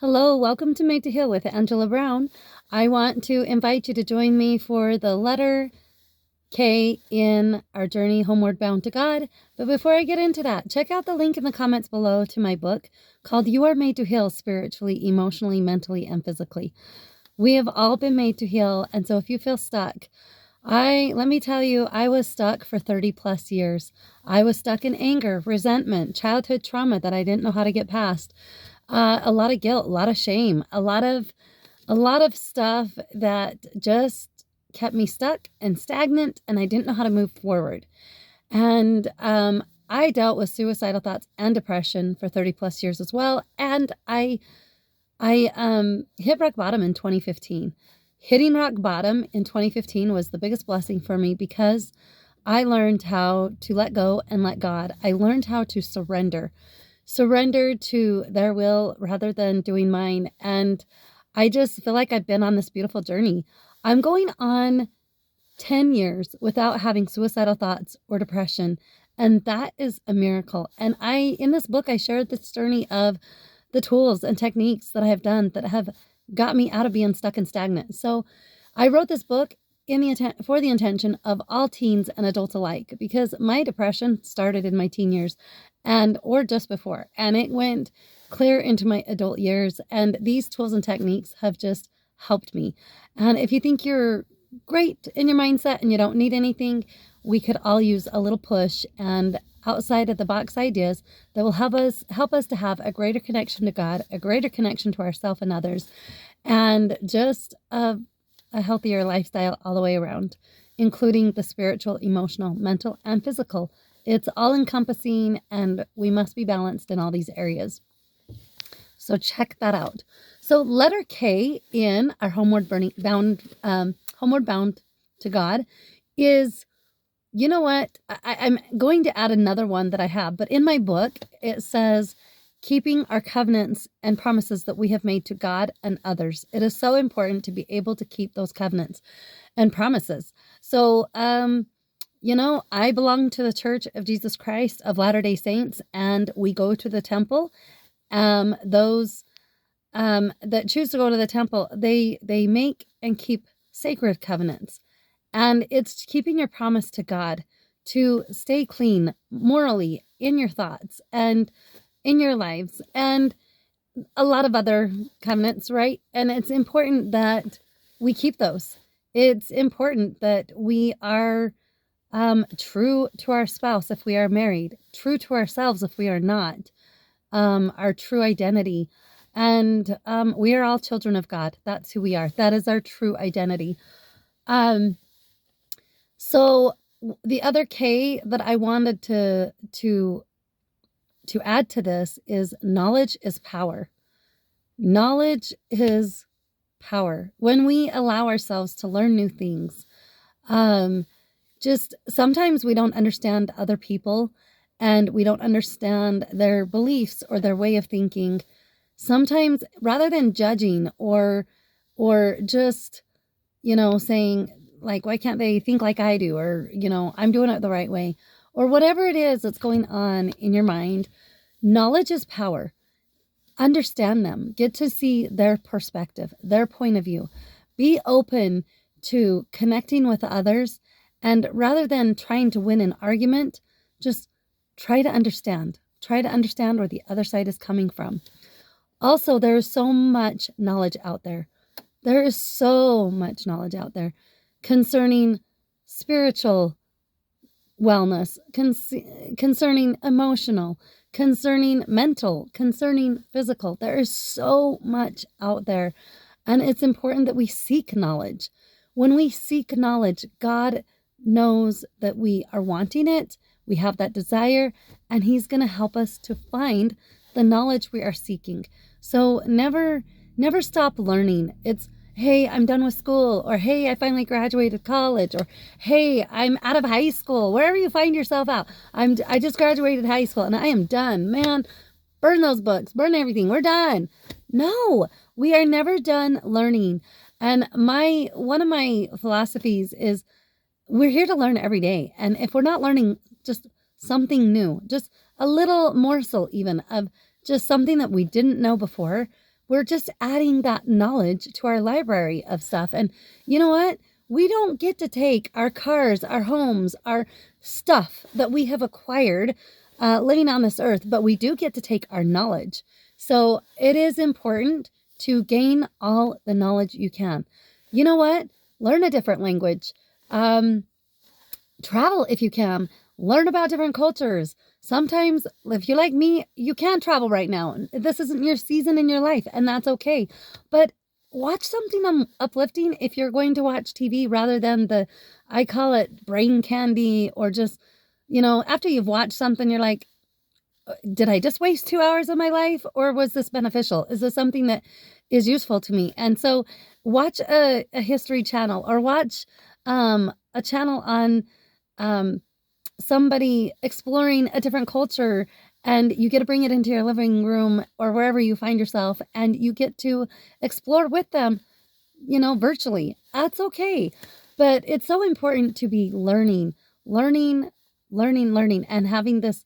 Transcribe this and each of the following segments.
Hello, welcome to Made to Heal with Angela Brown. I want to invite you to join me for the letter K in our journey Homeward Bound to God. But before I get into that, check out the link in the comments below to my book called You Are Made to Heal Spiritually, Emotionally, Mentally, and Physically. We have all been made to heal, and so if you feel stuck, let me tell you, I was stuck for 30 plus years. I was stuck in anger, resentment, childhood trauma that I didn't know how to get past. A lot of guilt, a lot of shame, a lot of stuff that just kept me stuck and stagnant, and I didn't know how to move forward. And I dealt with suicidal thoughts and depression for 30 plus years as well. And I hit rock bottom in 2015. Hitting rock bottom in 2015 was the biggest blessing for me because I learned how to let go and let God. I learned how to surrender to their will rather than doing mine. And I just feel like I've been on this beautiful journey. I'm going on 10 years without having suicidal thoughts or depression. And that is a miracle. And in this book, I shared this journey of the tools and techniques that I have done that have got me out of being stuck and stagnant. So I wrote this book for the intention of all teens and adults alike, because my depression started in my teen years or just before, and it went clear into my adult years. And these tools and techniques have just helped me. And if you think you're great in your mindset and you don't need anything, we could all use a little push and outside of the box ideas that will help us to have a greater connection to God, a greater connection to ourselves and others, and just a healthier lifestyle all the way around, including the spiritual, emotional, mental, and physical. It's all encompassing, and we must be balanced in all these areas. So check that out. So letter K in our Homeward Bound to God is, you know what? I'm going to add another one that I have, but in my book, it says, keeping our covenants and promises that we have made to God and others. It is so important to be able to keep those covenants and promises. So, I belong to the Church of Jesus Christ of Latter-day Saints, and we go to the temple. Those that choose to go to the temple, they make and keep sacred covenants. And it's keeping your promise to God to stay clean morally in your thoughts and in your lives, and a lot of other covenants, right? And it's important that we keep those. It's important that we are true to our spouse if we are married, true to ourselves if we are not, our true identity. And we are all children of God. That's who we are. That is our true identity. So the other K that I wanted to add to this is knowledge is power. Knowledge is power. When we allow ourselves to learn new things, just sometimes we don't understand other people and we don't understand their beliefs or their way of thinking. Sometimes rather than judging or just, saying, like, why can't they think like I do? Or, I'm doing it the right way. Or whatever it is that's going on in your mind, knowledge is power. Understand them. Get to see their perspective, their point of view. Be open to connecting with others. And rather than trying to win an argument, just try to understand. Try to understand where the other side is coming from. Also, there is so much knowledge out there. There is so much knowledge out there concerning spiritual wellness, concerning emotional, concerning mental, concerning physical. There is so much out there, and it's important that we seek knowledge. When we seek knowledge, God knows that we are wanting it, we have that desire, and He's going to help us to find the knowledge we are seeking. So never stop learning. It's, hey, I'm done with school, or hey, I finally graduated college, or hey, I'm out of high school. Wherever you find yourself out, I just graduated high school and I am done. Man, burn those books, burn everything. We're done. No, we are never done learning. And one of my philosophies is we're here to learn every day. And if we're not learning just something new, just a little morsel even of just something that we didn't know before, we're just adding that knowledge to our library of stuff. And you know what? We don't get to take our cars, our homes, our stuff that we have acquired living on this earth, but we do get to take our knowledge. So it is important to gain all the knowledge you can. You know what? Learn a different language. Travel if you can. Learn about different cultures. Sometimes, if you're like me, you can't travel right now. This isn't your season in your life, and that's okay. But watch something uplifting if you're going to watch TV rather than I call it brain candy, or just, after you've watched something, you're like, did I just waste 2 hours of my life, or was this beneficial? Is this something that is useful to me? And so watch a history channel, or watch a channel on somebody exploring a different culture, and you get to bring it into your living room or wherever you find yourself, and you get to explore with them, virtually. That's okay. But it's so important to be learning, and having this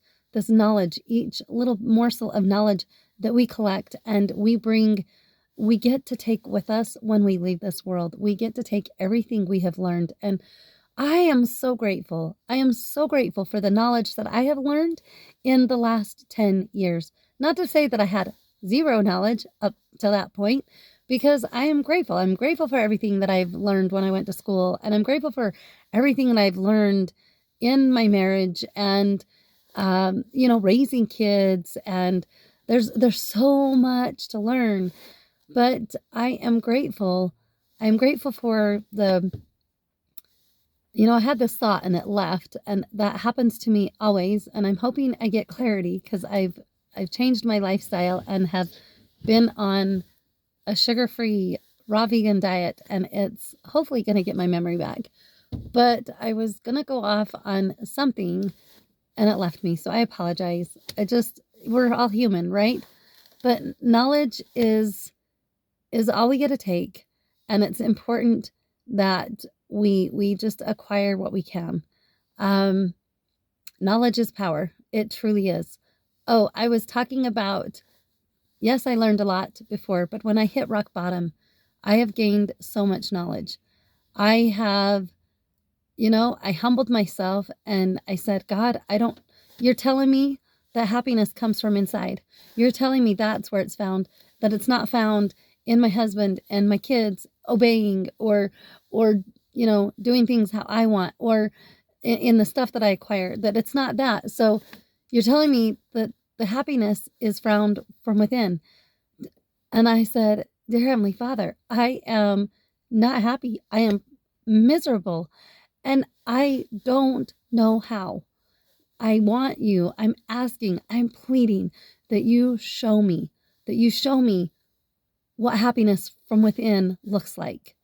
knowledge, each little morsel of knowledge that we collect and we get to take with us when we leave this world. We get to take everything we have learned. And I am so grateful. I am so grateful for the knowledge that I have learned in the last 10 years. Not to say that I had zero knowledge up to that point, because I am grateful. I'm grateful for everything that I've learned when I went to school, and I'm grateful for everything that I've learned in my marriage and, raising kids. And there's so much to learn, but I am grateful. I'm grateful for I had this thought and it left, and that happens to me always. And I'm hoping I get clarity, because I've changed my lifestyle and have been on a sugar-free raw vegan diet, and it's hopefully going to get my memory back. But I was going to go off on something and it left me. So I apologize. We're all human, right? But knowledge is all we get to take. And it's important that we just acquire what we can. Knowledge is power. It truly is. Oh, I was talking about, yes, I learned a lot before, but when I hit rock bottom, I have gained so much knowledge. I have, I humbled myself and I said, God, you're telling me that happiness comes from inside. You're telling me that's where it's found, that it's not found in my husband and my kids obeying or doing things how I want, or in the stuff that I acquire, that it's not that. So you're telling me that the happiness is found from within. And I said, dear Heavenly Father, I am not happy. I am miserable. And I don't know how. I want you, I'm asking, I'm pleading that you show me what happiness from within looks like.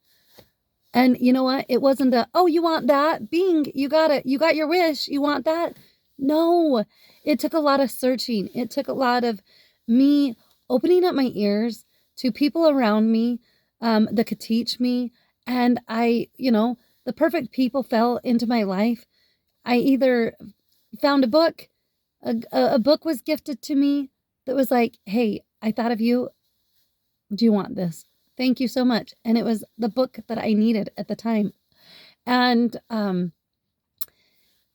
And you know what? It wasn't you want that? Bing, you got it. You got your wish. You want that? No, it took a lot of searching. It took a lot of me opening up my ears to people around me that could teach me. And the perfect people fell into my life. I either found a book, a book was gifted to me that was like, hey, I thought of you. Do you want this? Thank you so much. And it was the book that I needed at the time. And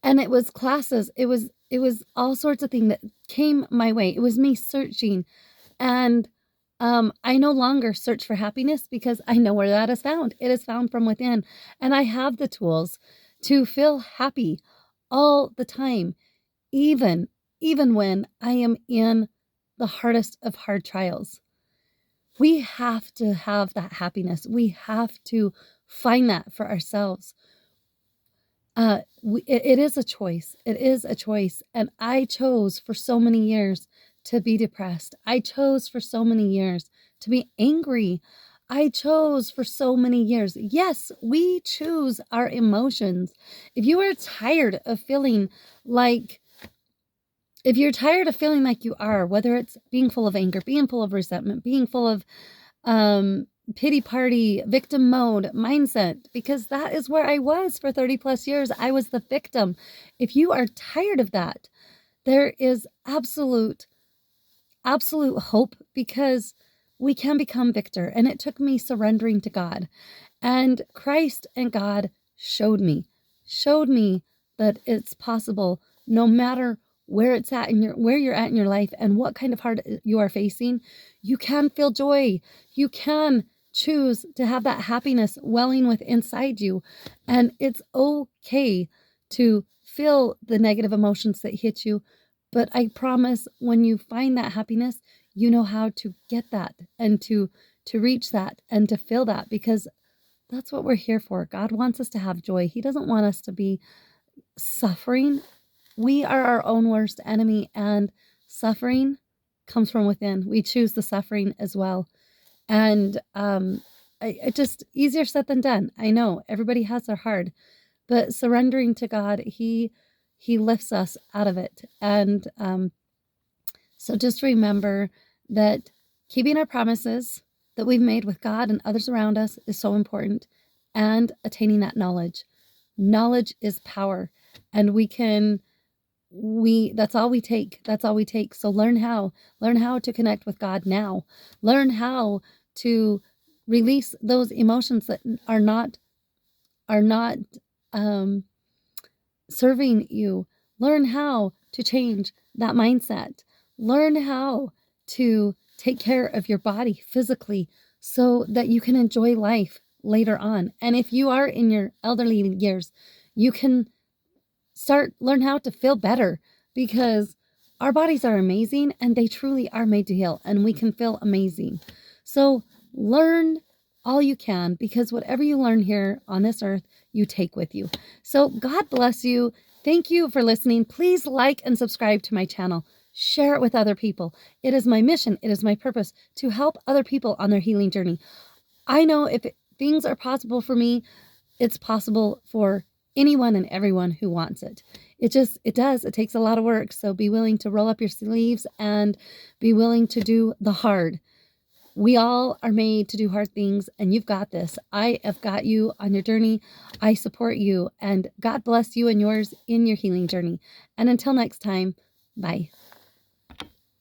it was classes. It was all sorts of things that came my way. It was me searching. And I no longer search for happiness, because I know where that is found. It is found from within. And I have the tools to feel happy all the time, even when I am in the hardest of hard trials. We have to have that happiness. We have to find that for ourselves. It is a choice. It is a choice. And I chose for so many years to be depressed. I chose for so many years to be angry. I chose for so many years. Yes, we choose our emotions. If you are tired of feeling like you are, whether it's being full of anger, being full of resentment, being full of pity party, victim mode mindset, because that is where I was for 30 plus years. I was the victim. If you are tired of that, there is absolute hope, because we can become victor. And it took me surrendering to God. And Christ and God showed me that it's possible, no matter where it's at in where you're at in your life and what kind of heart you are facing, you can feel joy. You can choose to have that happiness welling within inside you. And it's okay to feel the negative emotions that hit you. But I promise when you find that happiness, you know how to get that and to reach that and to feel that, because that's what we're here for. God wants us to have joy. He doesn't want us to be suffering. We are our own worst enemy, and suffering comes from within. We choose the suffering as well. And I just, easier said than done. I know everybody has their hard, but surrendering to God, He lifts us out of it. And so just remember that keeping our promises that we've made with God and others around us is so important, and attaining that knowledge. Knowledge is power, and that's all we take. That's all we take. So learn how to connect with God now. Learn how to release those emotions that are not serving you. Learn how to change that mindset. Learn how to take care of your body physically so that you can enjoy life later on. And if you are in your elderly years, you can learn how to feel better, because our bodies are amazing and they truly are made to heal, and we can feel amazing. So learn all you can, because whatever you learn here on this earth, you take with you. So God bless you. Thank you for listening. Please like and subscribe to my channel. Share it with other people. It is my mission. It is my purpose to help other people on their healing journey. I know if things are possible for me, it's possible for anyone and everyone who wants it. It does. It takes a lot of work. So be willing to roll up your sleeves and be willing to do the hard. We all are made to do hard things, and you've got this. I have got you on your journey. I support you, and God bless you and yours in your healing journey. And until next time, bye.